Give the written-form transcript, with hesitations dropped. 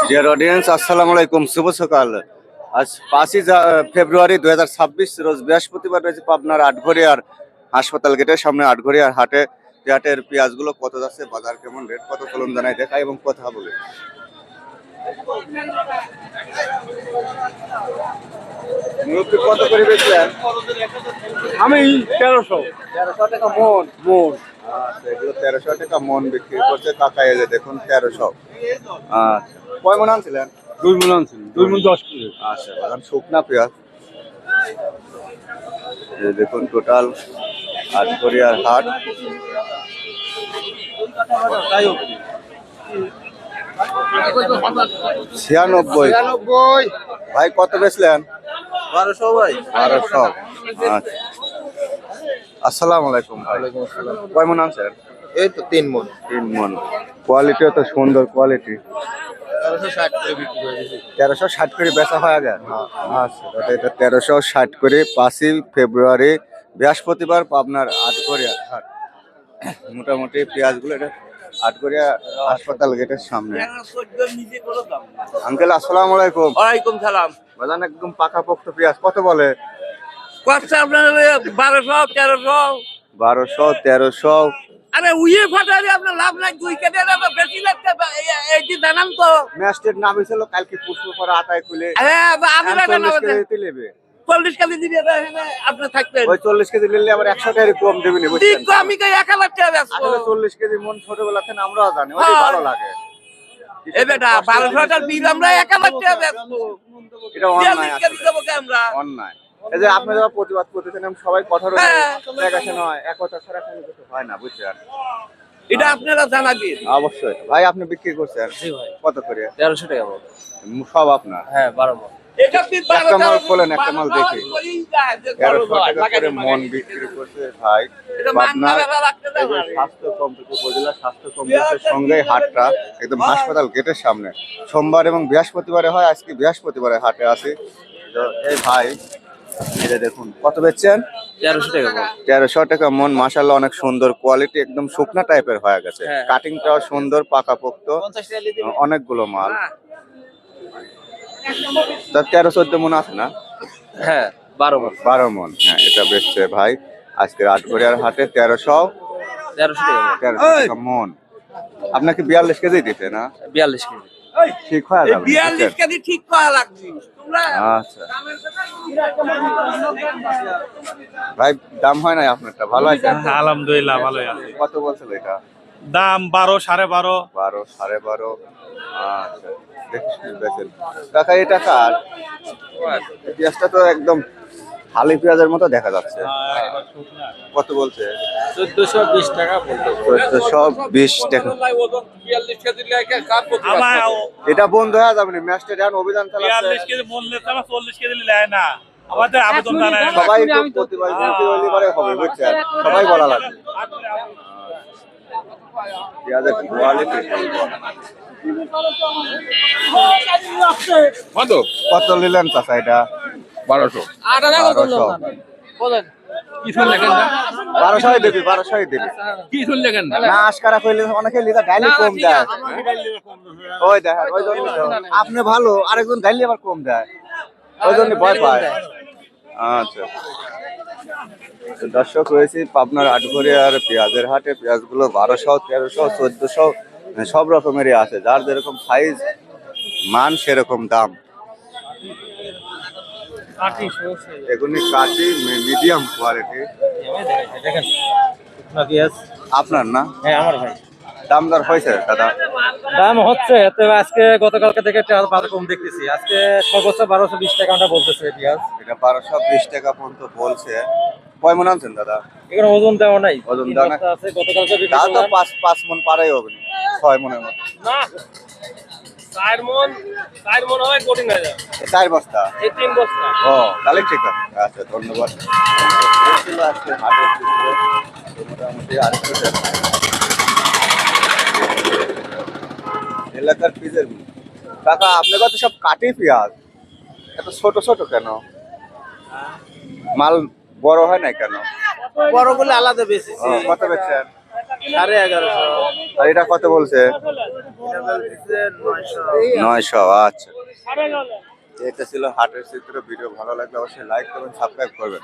Dear audience, আসসালামু আলাইকুম, শুভ সকাল। আজ 5ই ফেব্রুয়ারি 2026 রোজ বৃহস্পতিবার রয়েছে পাবনার আটঘরিয়ার হাসপাতাল গেটের সামনে। আটঘরিয়ার হাটের পেঁয়াজগুলো কত যাচ্ছে, বাজার কেমন, রেট কত, চলুন জানাই দেখাই এবং কথা বলি। মুরব্বি কত করে বেচলেন? আমি 1300 টাকা মন। মন। আচ্ছা, এগুলো 1300 টাকা মন বিক্রি করছে কাকা। এই যে দেখুন 1300। আচ্ছা, কয় মন আনছিলেন? 2 মণ আনছেন, 2 মণ 10 কিলো। আচ্ছা, বাগান শুকনা পেঁয়াজ। এই দেখুন টোটাল আটঘরিয়ার হাট। 96। ভাই কত বেচলেন? 1200 ভাই। 1200। আচ্ছা, আসসালামু আলাইকুম ভাই। কয় মন আনছেন? এই তো 3 মণ। 3 মন। কোয়ালিটিও তো সুন্দর কোয়ালিটি। 1360 করে বিক্রি করে দিয়েছি। 1360 করে বেচা হয়ে গেল। আচ্ছা, এটা 1360 করে 5ই ফেব্রুয়ারি বৃহস্পতিবার পাবনার আটঘরিয়া হাট। মোটামুটি পেঁয়াজগুলো এটা আটঘরিয়া হাসপাতাল গেটের সামনে। আঙ্কেল আসসালামু আলাইকুম। ওয়ালাইকুম সালাম। বাজান একদম পাকাপোক্ত পেঁয়াজ কত বলে? কষ্ট আপনার 1200 1300। 1200 1300। আরে উইয়ে ফাটালে আপনার লাভ নাই, দুই কেটে দেবে বেশি লাগতে। এই যে জানান তো ম্যাস্টের নাম ছিল কালকে পুষ্প পরে আটায় খুলে। হ্যাঁ আমি 40 কেজি নেবে। 40 কেজি দিলে আপনি থাকবেন। ওই 40 কেজি নিলে আবার 100 টাকা কম দেবেন বুঝছেন? ঠিক তো, আমি কই 1000 টাকা বেচবো। আসলে 40 কেজি মন ছোটবেলা থেকে আমরাও জানি, ওই ভালো লাগে। এ বেটা 1200 টাকা বিল আমরা 1000 টাকা বেচবো। এটা অন্যায় 40 কেজি দেবো কে আমরা? অন্যায়। এই যে আপনি যখন প্রতিবাদ করতেছেন সবাই কঠোর হ্যাঁ। দেখাশোনা হয়, একতা ছাড়া কোনো কিছু হয় না বুঝছেন? এটা আপনারা জানাবেন। অবশ্যই ভাই। আপনি বিক্রি করছেন? জি ভাই। কত করে? 1300 টাকা বল। সব আপনার? হ্যাঁ 12 মণ। এটা কি একটা মাল খোলেন, একটা মাল দেখি। 1300 টাকা করে মন মন বিক্রি করছে ভাই। এটা মান্না পাবনার বেলা রাখতে এই যে স্বাস্থ্য কমপ্লেক্স, উপজেলা স্বাস্থ্য কমপ্লেক্সের সঙ্গে হাটটা একদম হাসপাতাল গেটের সামনে। সোমবার এবং বৃহস্পতিবারে হয়, আজকে বৃহস্পতিবারে হাটে আছে। তো এই ভাই এটা দেখুন কত বেচছেন? 1300 টাকা বল। 1300 টাকা মন। মাশাআল্লাহ, অনেক সুন্দর কোয়ালিটি, একদম শুকনা টাইপের হয়ে গেছে। হ্যাঁ। কাটিংটাও সুন্দর, পাকাপোক্ত, 50 টাকা দিতে। অনেকগুলো মাল। তা 13-14 মন আছে না? হ্যাঁ 12 মণ। 12 মন। হ্যাঁ, এটা বেচছে ভাই আজকে আটঘরিয়ার হাটে 1300 1300 টাকা বল। 1300 টাকা মন। আপনাকে 42 কেজি দিতে না? 42 কেজি। ঠিক হয়ে যাবে 42 কেজি ঠিক করা লাগবে তোমরা। আচ্ছা ভাই, দাম হয় নাই আপনারটা? ভালো আছে? আলহামদুলিল্লাহ ভালোই আছে। কত বলছিল এটা? দাম 12 12.5। 12 12.5। আচ্ছা, দেখিস বেচেন কাকা। এটা কার পেঁয়াজটা? তো একদম খালি পেঁয়াজের মতো দেখা যাচ্ছে। কত বলছে? 1420 টাকা বলতে। 1420 টাকা। এটা বন্ধ হয়ে যাবে না? ম্যাচটা এখন অভিযান 42 চালাচ্ছে। কেজি মন লেতে 40 কেজি নেয় না, আমাদের আবেদন জানায় না। সবাই একটু প্রতিবাদ হইলে পরে হবে বুঝছেন? সবাই বলা লাগবে। পেঁয়াজের কোয়ালিটি কত নিলেন চাচা এটা? 1200। 1200। বলেন কি শুন লেখেন না? 1200 দেবি, 1200 দেবি। কি শুন লেখেন না? না আশকারা কইলে অনেকে লিটার ডাইলে কম দেয়। ওই দেখেন, ওই জন্য আপনি ভালো, আরেকজন ডাইলে আবার কম দেয়, ওই জন্য ভয় পায়। আচ্ছা, তো দর্শক রয়েছে পাবনার আটঘরিয়ার পেঁয়াজের হাটে। পেঁয়াজগুলো 1200 1300 1400 সব রকমেরই আছে, যার যেরকম সাইজ মান সেরকম দাম। এগুলি কাটি মিডিয়াম কোয়ালিটি। দেখেন শুকনা পেঁয়াজ আপনার না? হ্যাঁ আমার ভাই। দাম দর হয়েছে দাদা? দাম হচ্ছে এতে আজকে গতকালকে থেকে একটু বাজার কম দেখতেছি। আজকে সর্বোচ্চ 1220 টাকা আমরা বলতেছে পেঁয়াজ। এটা 1220 টাকা পর্যন্ত বলছে। কয় মন আনছেন দাদা? এখানে ওজন দেওয়া নাই। ওজন দেওয়া নাই? আছে গতকালকে বিক্রি তা তো করলাম। 5 মন পারাই হবে না, 6 মনের মতো। না 4 মণ হয় কঠিন হয়ে যায়। 4 বস্তা? এই 3 বস্তা। ও তাহলে ঠিক আছে। আচ্ছা, ধন্যবাদ। এই ছিল আজকে হাটের চিত্র। তো মোটামুটি আরেকটু এলাকার পিজের কাকা, আপনার কাছে সব কাটি পেঁয়াজ, এত ছোট ছোট কেন? মাল বড় হয় না কেন? বড়গুলো আলাদা বেশি ও, কত বেচছেন? 1150 আর এটা কত বলছে? 900। আচ্ছা, এটা ছিল হাটের চিত্র। ভিডিও ভালো লাগলে অবশ্যই লাইক করবেন, সাবস্ক্রাইব করবেন।